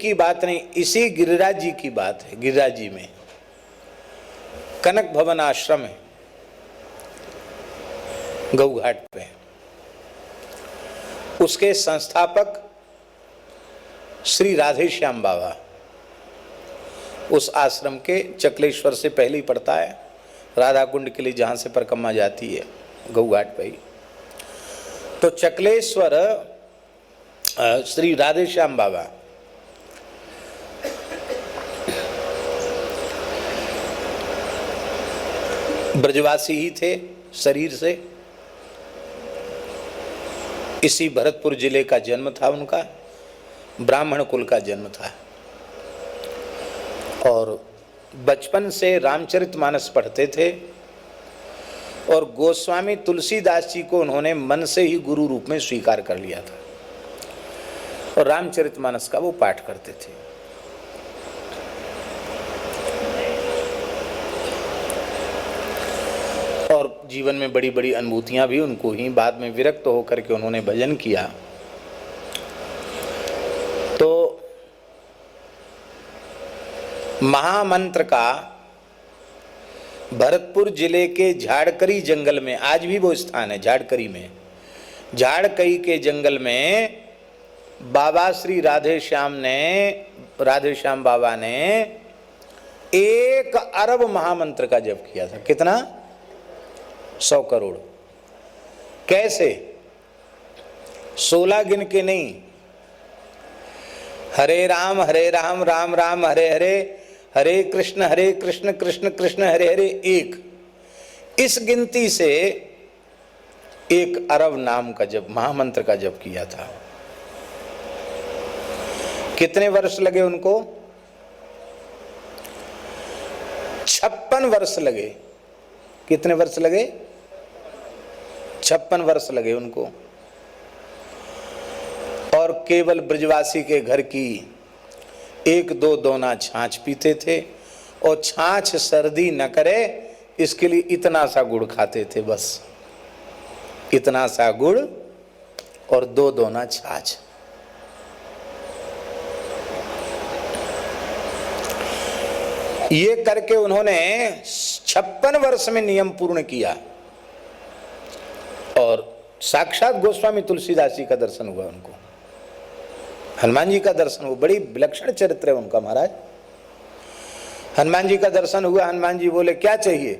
की बात नहीं, इसी गिरिराज जी की बात है। गिरिराज जी में कनक भवन आश्रम है गऊ घाट पे। उसके संस्थापक श्री राधे श्याम बाबा उस आश्रम के चकलेश्वर से पहले ही पड़ता है, राधा कुंड के लिए जहाँ से परिक्रमा जाती है गऊ घाट पे ही। तो चकलेश्वर श्री राधे श्याम बाबा ब्रजवासी ही थे शरीर से। इसी भरतपुर जिले का जन्म था उनका, ब्राह्मण कुल का जन्म था। और बचपन से रामचरितमानस पढ़ते थे और गोस्वामी तुलसीदास जी को उन्होंने मन से ही गुरु रूप में स्वीकार कर लिया था और रामचरितमानस का वो पाठ करते थे। और जीवन में बड़ी बड़ी अनुभूतियां भी उनको ही। बाद में विरक्त होकर के उन्होंने भजन किया। तो महामंत्र का भरतपुर जिले के झाड़करी जंगल में, आज भी वो स्थान है झाड़करी में, झाड़कई के जंगल में बाबा श्री राधे श्याम बाबा ने 1 अरब महामंत्र का जप किया था। कितना? 100 करोड़। कैसे? 16 गिन के नहीं, हरे राम राम राम हरे हरे, हरे कृष्ण कृष्ण कृष्ण हरे हरे 1। इस गिनती से 1 अरब नाम का जप, महामंत्र का जप किया था। कितने वर्ष लगे उनको? 56 वर्ष लगे। कितने वर्ष लगे? 56 वर्ष लगे उनको। और केवल ब्रजवासी के घर की 1-2 दोना छाछ पीते थे और छाछ सर्दी न करे इसके लिए इतना सा गुड़ खाते थे, बस इतना सा गुड़ और 2 दोना छाछ। ये करके उन्होंने 56 वर्ष में नियम पूर्ण किया और साक्षात गोस्वामी तुलसीदास जी का दर्शन हुआ उनको, हनुमान जी का दर्शन हुआ। बड़ी विलक्षण चरित्र है उनका महाराज। हनुमान जी का दर्शन हुआ। हनुमान जी बोले क्या चाहिए?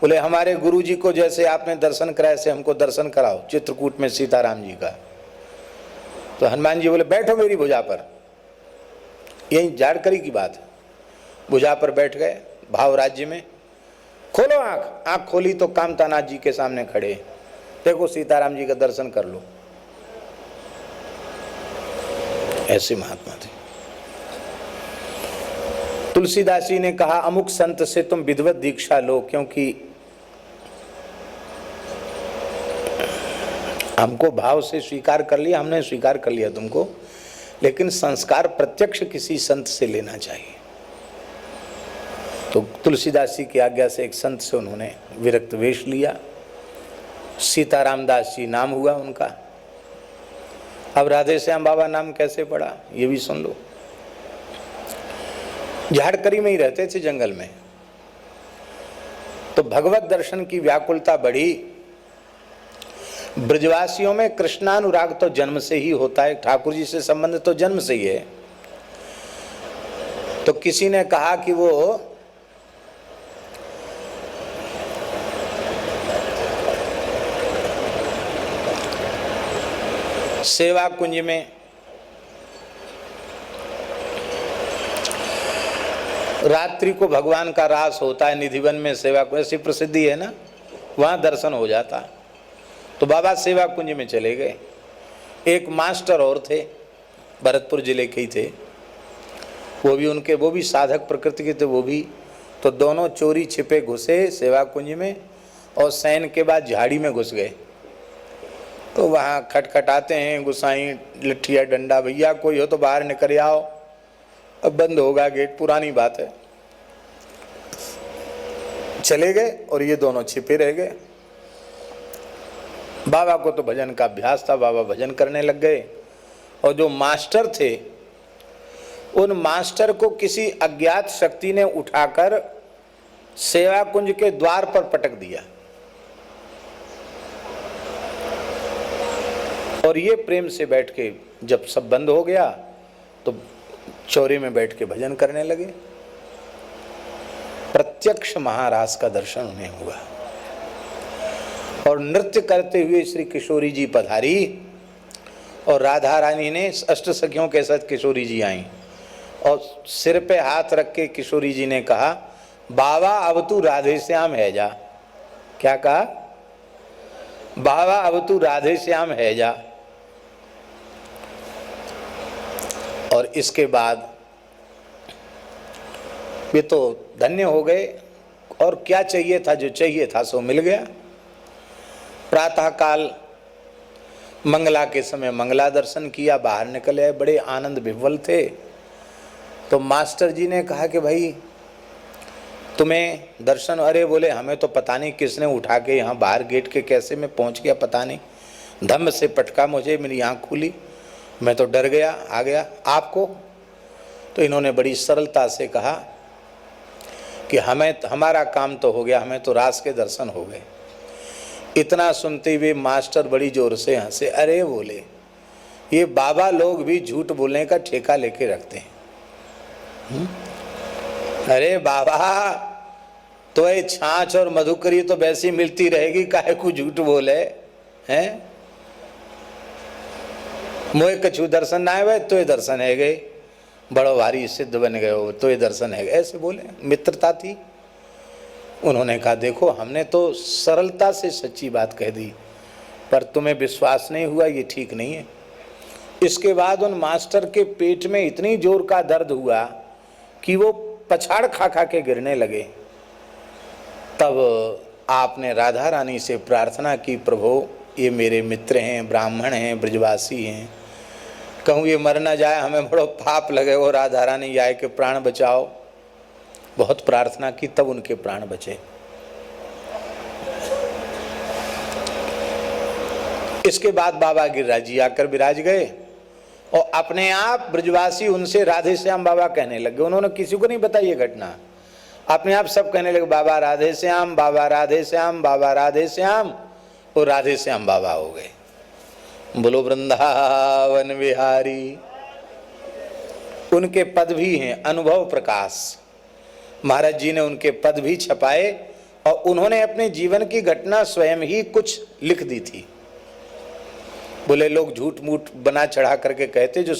बोले हमारे गुरु जी को जैसे आपने दर्शन कराया ऐसे हमको दर्शन कराओ, चित्रकूट में सीताराम जी का। तो हनुमान जी बोले बैठो मेरी भुजा पर। यही झाड़करी की बात है। भुजा पर बैठ गए भाव राज्य में। खोलो आंख। आंख खोली तो कामतानाथ जी के सामने खड़े। देखो सीताराम जी का दर्शन कर लो। ऐसे महात्मा थे। तुलसीदास जी ने कहा अमुक संत से तुम विधिवत दीक्षा लो, क्योंकि हमको भाव से स्वीकार कर लिया, हमने स्वीकार कर लिया तुमको, लेकिन संस्कार प्रत्यक्ष किसी संत से लेना चाहिए। तो तुलसीदास जी की आज्ञा से एक संत से उन्होंने विरक्त वेश लिया। सीताराम दास जी नाम हुआ उनका। अब राधे श्याम बाबा नाम कैसे पड़ा ये भी सुन लो। झाड़करी में ही रहते थे जंगल में। तो भगवत दर्शन की व्याकुलता बढ़ी। ब्रजवासियों में कृष्णानुराग तो जन्म से ही होता है, ठाकुर जी से संबंध तो जन्म से ही है। तो किसी ने कहा कि वो सेवा कुंज में रात्रि को भगवान का रास होता है, निधिवन में सेवा कुंज ऐसी प्रसिद्धि है ना, वहां दर्शन हो जाता। तो बाबा सेवा कुंज में चले गए। एक मास्टर और थे, भरतपुर जिले के ही थे, वो भी साधक प्रकृति के थे वो भी। तो दोनों चोरी छिपे घुसे सेवा कुंज में और शयन के बाद झाड़ी में घुस गए। तो वहाँ खटखटाते हैं, गुसाई लठिया डंडा, भैया कोई हो तो बाहर निकल आओ, अब बंद होगा गेट, पुरानी बात है। चले गए और ये दोनों छिपे रह गए। बाबा को तो भजन का अभ्यास था, बाबा भजन करने लग गए। और जो मास्टर थे उन मास्टर को किसी अज्ञात शक्ति ने उठाकर सेवा कुंज के द्वार पर पटक दिया और ये प्रेम से बैठ के जब सब बंद हो गया तो चौरे में बैठ के भजन करने लगे। प्रत्यक्ष महाराज का दर्शन उन्हें हुआ और नृत्य करते हुए श्री किशोरी जी पधारी और राधा रानी ने अष्ट सखियों के साथ किशोरी जी आई और सिर पे हाथ रख के किशोरी जी ने कहा, बाबा अब तू राधे श्याम है जा। क्या कहा? बाबा अब तू राधे श्याम है जा। और इसके बाद ये तो धन्य हो गए और क्या चाहिए था, जो चाहिए था सो मिल गया। प्रातः काल मंगला के समय मंगला दर्शन किया, बाहर निकले, बड़े आनंद विह्वल थे। तो मास्टर जी ने कहा कि भाई तुम्हें दर्शन, अरे बोले हमें तो पता नहीं किसने उठा के यहाँ बाहर गेट के कैसे में पहुँच गया, पता नहीं, धम्म से पटका मुझे, मेरी आँख खुली, मैं तो डर गया, आ गया। आपको? तो इन्होंने बड़ी सरलता से कहा कि हमारा काम तो हो गया, हमें तो रास के दर्शन हो गए। इतना सुनते हुए मास्टर बड़ी जोर से हंसे। अरे बोले ये बाबा लोग भी झूठ बोलने का ठेका लेके रखते हैं। अरे बाबा तो ये छाछ और मधुकरी तो वैसी मिलती रहेगी, काहे को झूठ बोले हैं? मोए कछु दर्शन ना आए तो ये दर्शन है गए, बड़ो भारी सिद्ध बन गए हो तो ये दर्शन है गए, ऐसे बोले। मित्रता थी। उन्होंने कहा देखो हमने तो सरलता से सच्ची बात कह दी, पर तुम्हें विश्वास नहीं हुआ, ये ठीक नहीं है। इसके बाद उन मास्टर के पेट में इतनी जोर का दर्द हुआ कि वो पछाड़ खा खा के गिरने लगे। तब आपने राधा रानी से प्रार्थना की, प्रभु ये मेरे मित्र हैं, ब्राह्मण हैं, ब्रजवासी हैं, कहूँ ये मर ना जाए, हमें बड़ो पाप लगे, वो राधा रानी आए के प्राण बचाओ। बहुत प्रार्थना की, तब उनके प्राण बचे। इसके बाद बाबा गिरिराज जी आकर विराज गए और अपने आप ब्रजवासी उनसे राधे श्याम बाबा कहने लगे। उन्होंने किसी को नहीं बताई ये घटना, अपने आप सब कहने लगे बाबा राधे श्याम, बाबा राधे श्याम, बाबा राधे श्याम, और राधे श्याम बाबा हो गए। बोलो वृंदावन बिहारी। उनके पद भी हैं, अनुभव प्रकाश महाराज जी ने उनके पद भी छपाए और उन्होंने अपने जीवन की घटना स्वयं ही कुछ लिख दी थी। बोले लोग झूठ मूठ बना चढ़ा करके कहते, जो